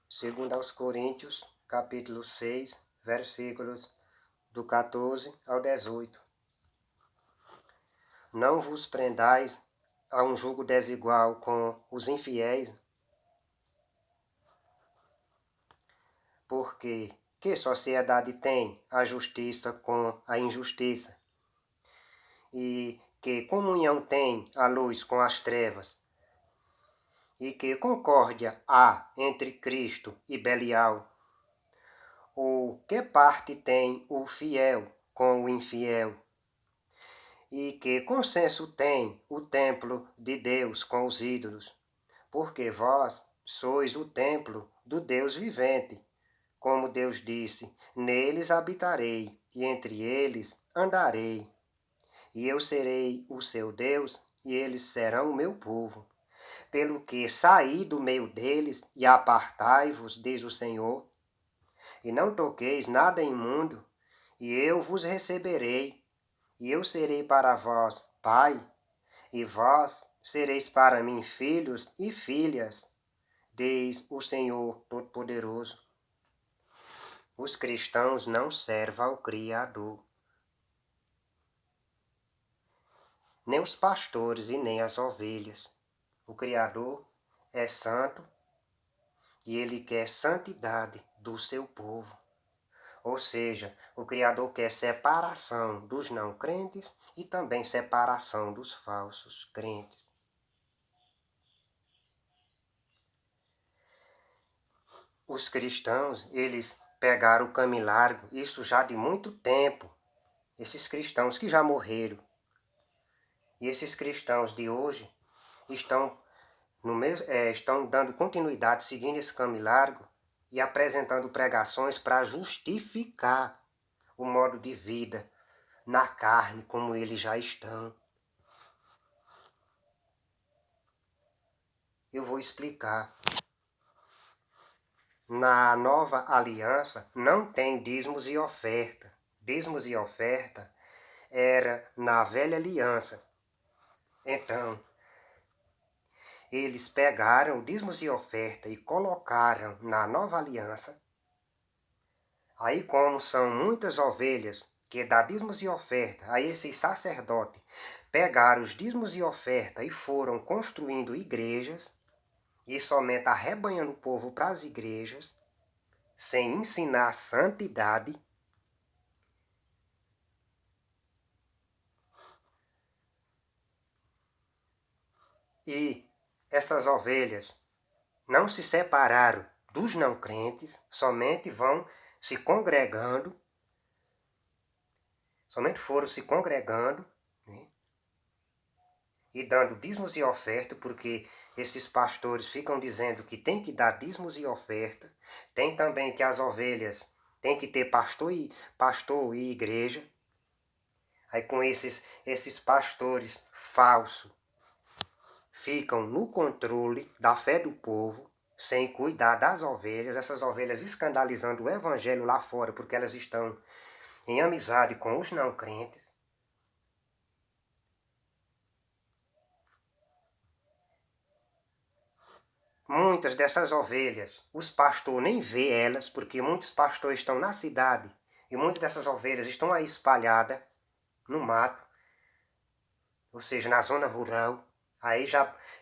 Segundo aos Coríntios, capítulo 6, versículos do 14 ao 18. Não vos prendais a um jugo desigual com os infiéis, porque que sociedade tem a justiça com a injustiça? E que comunhão tem a luz com as trevas? E que concórdia há entre Cristo e Belial? Ou que parte tem o fiel com o infiel? E que consenso tem o templo de Deus com os ídolos? Porque vós sois o templo do Deus vivente. Como Deus disse, neles habitarei, e entre eles andarei. E eu serei o seu Deus, e eles serão o meu povo. Pelo que saí do meio deles, e apartai-vos, diz o Senhor, e não toqueis nada imundo, e eu vos receberei, e eu serei para vós pai, e vós sereis para mim filhos e filhas, diz o Senhor Todo-Poderoso. Os cristãos não servem ao Criador, nem os pastores e nem as ovelhas. O Criador é santo e ele quer santidade do seu povo. Ou seja, o Criador quer separação dos não crentes e também separação dos falsos crentes. Os cristãos, eles pegaram o caminho largo, isso já de muito tempo. Esses cristãos que já morreram. E esses cristãos de hoje estão, estão dando continuidade, seguindo esse caminho largo e apresentando pregações para justificar o modo de vida na carne, como eles já estão. Eu vou explicar. Na nova aliança não tem dízimos e oferta. Dízimos e oferta era na velha aliança. Então, eles pegaram dízimos e oferta e colocaram na nova aliança. Aí, como são muitas ovelhas que dá dízimos e oferta, aí esses sacerdotes pegaram os dízimos e oferta e foram construindo igrejas, e somente arrebanhando o povo para as igrejas, sem ensinar a santidade. E essas ovelhas não se separaram dos não crentes, somente vão se congregando, somente foram se congregando, né? E dando dízimos e oferta, porque esses pastores ficam dizendo que tem que dar dízimos e oferta. Tem também que as ovelhas tem que ter pastor e igreja. Aí com esses pastores falsos ficam no controle da fé do povo, sem cuidar das ovelhas, essas ovelhas escandalizando o evangelho lá fora, porque elas estão em amizade com os não crentes. Muitas dessas ovelhas, os pastores nem vê elas, porque muitos pastores estão na cidade e muitas dessas ovelhas estão aí espalhadas no mato, ou seja, na zona rural. Aí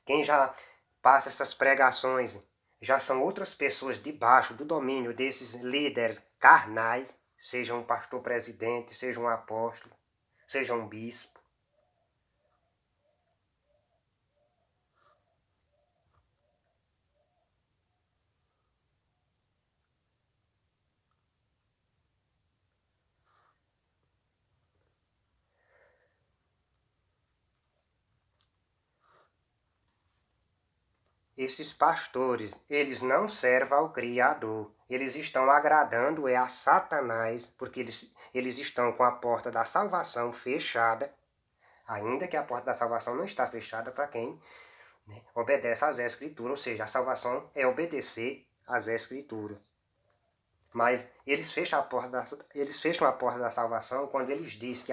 quem já passa essas pregações já são outras pessoas debaixo do domínio desses líderes carnais, seja um pastor presidente, seja um apóstolo, seja um bispo. Esses pastores, eles não servem ao Criador. Eles estão agradando a Satanás, porque eles estão com a porta da salvação fechada, ainda que a porta da salvação não está fechada para quem, né, obedece às Escrituras, ou seja, a salvação é obedecer às Escrituras. Mas eles fecham a porta da salvação quando eles dizem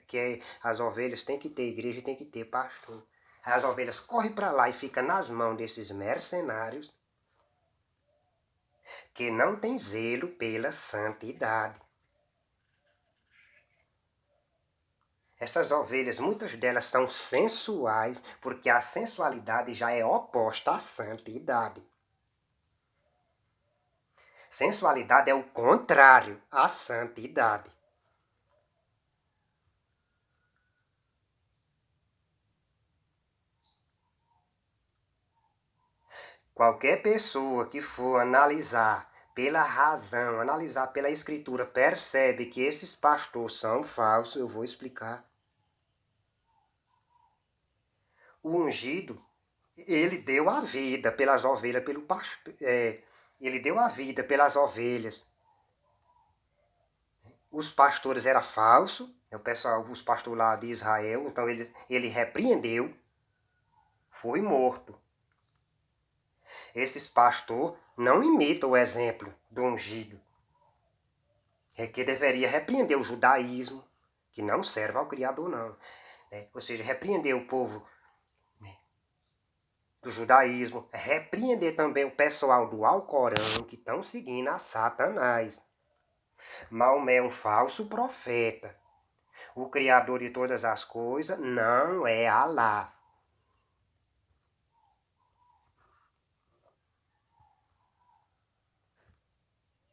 que as ovelhas têm que ter igreja e têm que ter pastor. As ovelhas correm para lá e ficam nas mãos desses mercenários. que não tem zelo pela santidade. Essas ovelhas, muitas delas são sensuais, porque a sensualidade já é oposta à santidade. Sensualidade é o contrário à santidade. Qualquer pessoa que for analisar pela razão, analisar pela escritura, percebe que esses pastores são falsos, eu vou explicar. O ungido, ele deu a vida pelas ovelhas, ele deu a vida pelas ovelhas. Os pastores eram falsos, o pessoal, os pastores lá de Israel, então ele repreendeu, foi morto. Esses pastores não imitam o exemplo do ungido. É que deveria repreender o judaísmo, que não serve ao Criador, não. Ou seja, repreender o povo do judaísmo, repreender também o pessoal do Alcorão, que estão seguindo a Satanás. Maomé é um falso profeta. O Criador de todas as coisas não é Alá.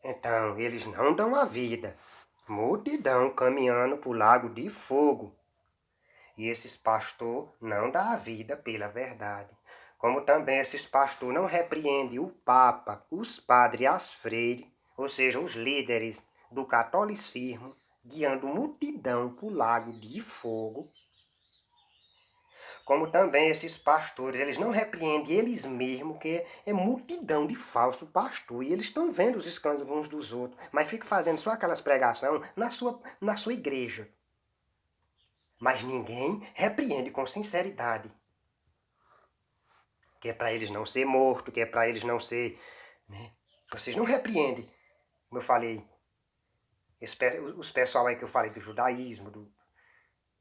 Então, eles não dão a vida. Multidão caminhando para o lago de fogo. E esses pastores não dão a vida pela verdade. Como também esses pastores não repreendem o Papa, os padres e as freiras, ou seja, os líderes do catolicismo, guiando multidão para o lago de fogo. Como também esses pastores, eles não repreendem eles mesmos, que é multidão de falso pastor. E eles estão vendo os escândalos uns dos outros, mas ficam fazendo só aquelas pregações na sua igreja. Mas ninguém repreende com sinceridade. Que é para eles não ser morto, que é para eles não ser... Né? Vocês não repreendem, como eu falei, os pessoal aí que eu falei do judaísmo, do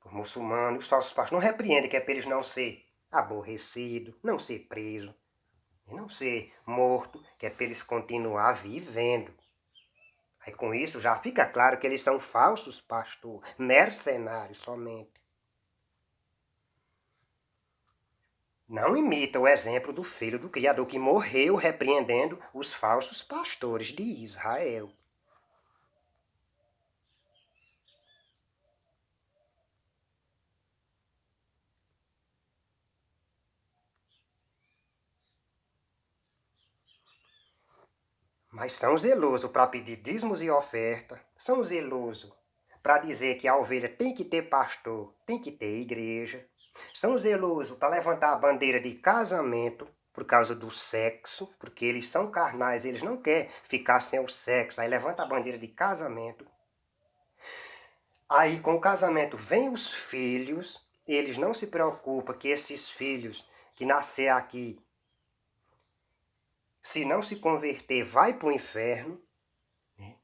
muçulmano, os falsos pastores, não repreendem que é para eles não ser aborrecido, não ser preso, e não ser morto, que é para eles continuar vivendo. Aí com isso já fica claro que eles são falsos pastores, mercenários somente. Não imita o exemplo do Filho do Criador que morreu repreendendo os falsos pastores de Israel. Mas são zelosos para pedir dízimos e oferta, são zelosos para dizer que a ovelha tem que ter pastor, tem que ter igreja, são zelosos para levantar a bandeira de casamento por causa do sexo, porque eles são carnais, eles não querem ficar sem o sexo, aí levanta a bandeira de casamento. Aí com o casamento vem os filhos, eles não se preocupam que esses filhos que nascer aqui, se não se converter, vai para o inferno.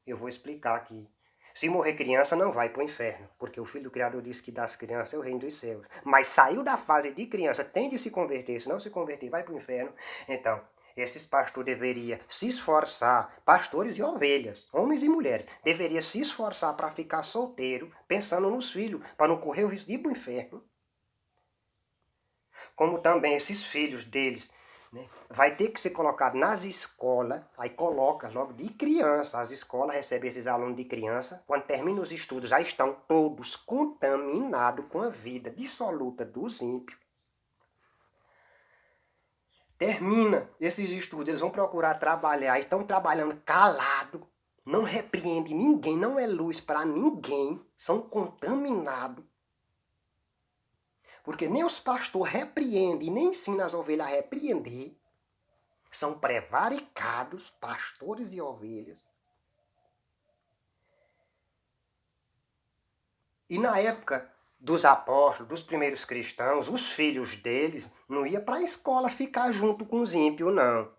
Eu vou explicar aqui. Se morrer criança, não vai para o inferno, porque o Filho do Criador disse que das crianças é o reino dos céus. Mas saiu da fase de criança, tem de se converter, se não se converter, vai para o inferno. Então, esses pastores deveriam se esforçar, pastores e ovelhas, homens e mulheres, deveriam se esforçar para ficar solteiro, pensando nos filhos, para não correr o risco de ir para o inferno. Como também esses filhos deles, né, vai ter que ser colocado nas escolas, aí coloca logo de criança, as escolas recebem esses alunos de criança, quando terminam os estudos já estão todos contaminados com a vida dissoluta dos ímpios. Termina esses estudos, eles vão procurar trabalhar, estão trabalhando calado, não repreende ninguém, não é luz para ninguém, são contaminados. Porque nem os pastores repreendem, nem ensinam as ovelhas a repreender. São prevaricados, pastores de ovelhas. E na época dos apóstolos, dos primeiros cristãos, os filhos deles não iam para a escola ficar junto com os ímpios, não.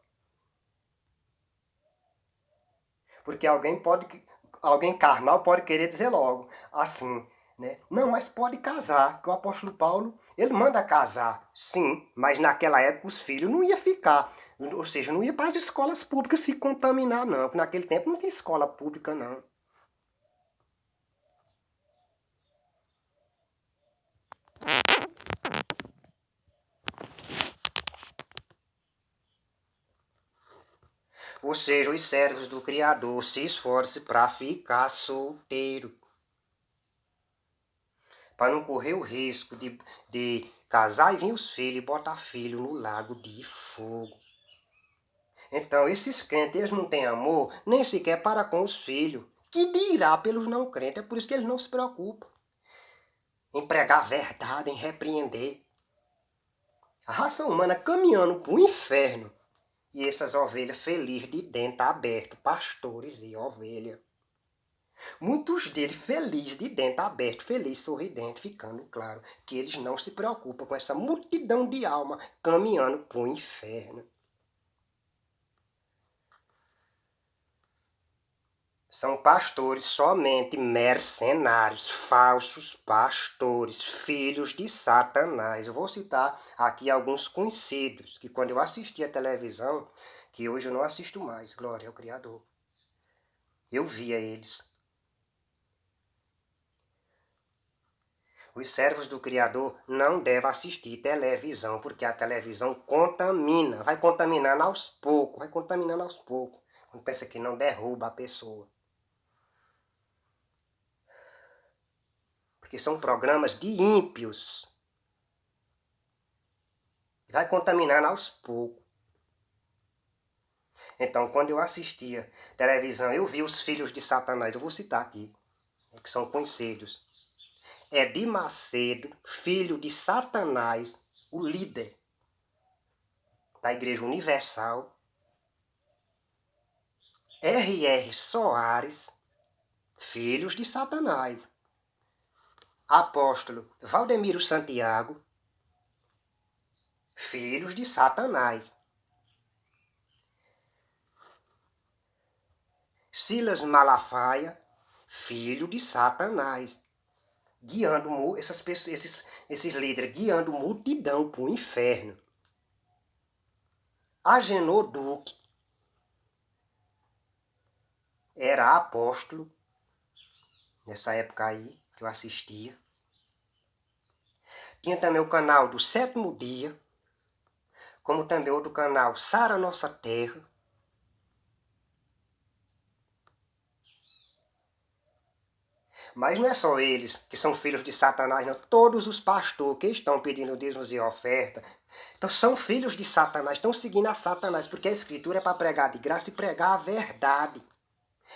Porque alguém carnal pode querer dizer logo, assim, né? Não, mas pode casar, que o apóstolo Paulo, ele manda casar, sim, mas naquela época os filhos não iam ficar Ou seja, não ia para as escolas públicas se contaminar, não. Porque naquele tempo não tinha escola pública, não. Ou seja, os servos do Criador se esforcem para ficar solteiro. Para não correr o risco de casar e vir os filhos e botar filho no lago de fogo. Então, esses crentes, eles não têm amor nem sequer para com os filhos. Que dirá pelos não crentes? É por isso que eles não se preocupam em pregar a verdade, em repreender. A raça humana caminhando para o inferno. E essas ovelhas felizes de dentro aberto, pastores e ovelha. Muitos deles felizes de dentro aberto, felizes, sorridentes, ficando claro que eles não se preocupam com essa multidão de alma caminhando para o inferno. São pastores somente mercenários, falsos pastores, filhos de Satanás. Eu vou citar aqui alguns conhecidos, que quando eu assisti a televisão, que hoje eu não assisto mais, glória ao Criador, eu via eles. Os servos do Criador não devem assistir televisão, porque a televisão contamina, vai contaminando aos poucos, vai contaminando aos poucos. Quando pensa que não derruba a pessoa. Porque são programas de ímpios. Vai contaminando aos poucos. Então, quando eu assistia televisão, eu vi os filhos de Satanás, eu vou citar aqui, que são conhecidos. Edir Macedo, filho de Satanás, o líder da Igreja Universal. R.R. Soares, filhos de Satanás. Apóstolo Valdemiro Santiago, filhos de Satanás. Silas Malafaia, filho de Satanás. Guiando esses líderes, guiando multidão para o inferno. Agenor Duque era apóstolo, nessa época aí, que eu assistia. Tinha também o canal do Sétimo Dia, como também outro canal, Sara Nossa Terra. Mas não é só eles que são filhos de Satanás, não. Todos os pastores que estão pedindo dízimos e oferta, então são filhos de Satanás, estão seguindo a Satanás, porque a Escritura é para pregar de graça e pregar a verdade.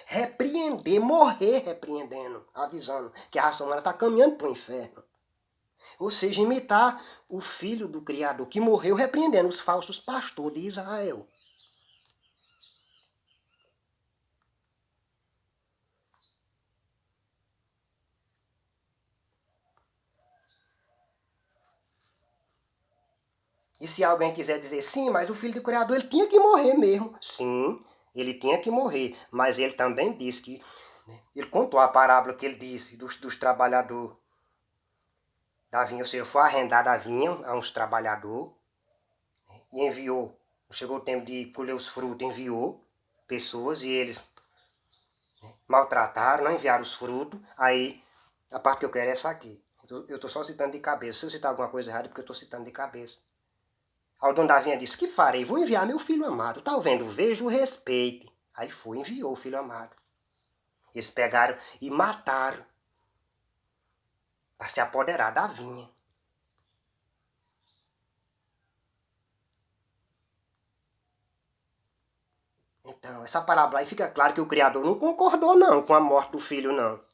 Repreender, morrer repreendendo, avisando que a raça humana está caminhando para o inferno. Ou seja, imitar o filho do Criador que morreu repreendendo os falsos pastores de Israel. E se alguém quiser dizer, sim, mas o filho do Criador ele tinha que morrer mesmo. Sim, ele tinha que morrer, mas ele também disse que, né, ele contou a parábola que ele disse dos trabalhadores da vinha, ou seja, foi arrendada a vinha a uns trabalhadores, né, e enviou, chegou o tempo de colher os frutos, enviou pessoas e eles, né, maltrataram, não enviaram os frutos. Aí, a parte que eu quero é essa aqui. Eu estou só citando de cabeça. Se eu citar alguma coisa errada, é porque eu estou citando de cabeça. Ao dono da vinha disse, que farei? Vou enviar meu filho amado. Tá vendo? Veja o respeite. Aí foi, enviou o filho amado. Eles pegaram e mataram para se apoderar da vinha. Então, essa parábola aí fica claro que o Criador não concordou não com a morte do filho, não.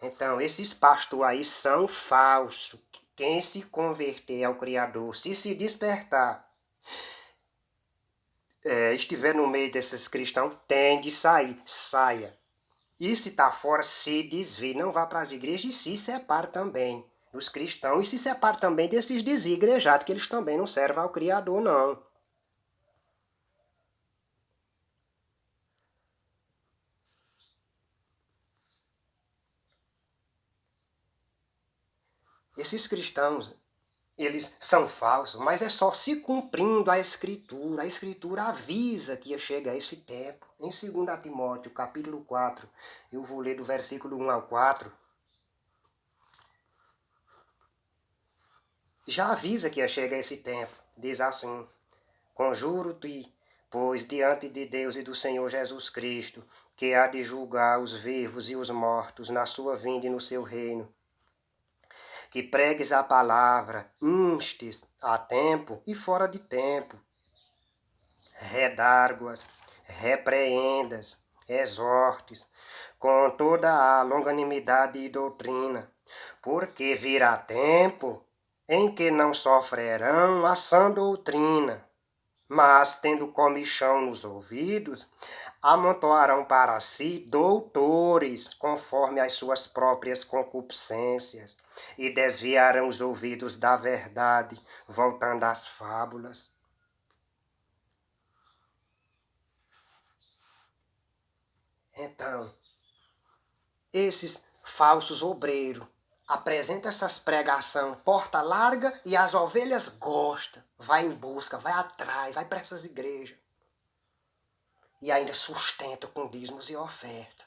Então, esses pastores aí são falsos. Quem se converter ao Criador, se despertar, estiver no meio desses cristãos, tem de sair. Saia. E se está fora, se desvie. Não vá para as igrejas e se separe também dos cristãos. E se separe também desses desigrejados, que eles também não servem ao Criador, não. esses cristãos, eles são falsos, mas é só se cumprindo a Escritura. A Escritura avisa que ia chegar esse tempo. Em 2 Timóteo, capítulo 4, eu vou ler do versículo 1 ao 4, já avisa que ia chegar esse tempo. Diz assim: conjuro-te, pois, diante de Deus e do Senhor Jesus Cristo, que há de julgar os vivos e os mortos na sua vinda e no seu reino, que pregues a palavra, instes a tempo e fora de tempo, redárguas, repreendas, exortes, com toda a longanimidade e doutrina, porque virá tempo em que não sofrerão a sã doutrina, mas, tendo comichão nos ouvidos, amontoarão para si doutores, conforme as suas próprias concupiscências, e desviarão os ouvidos da verdade, voltando às fábulas. Então, esses falsos obreiros apresentam essas pregações porta larga e as ovelhas gostam, vai em busca, vai atrás, vai para essas igrejas. E ainda sustenta com dízimos e oferta.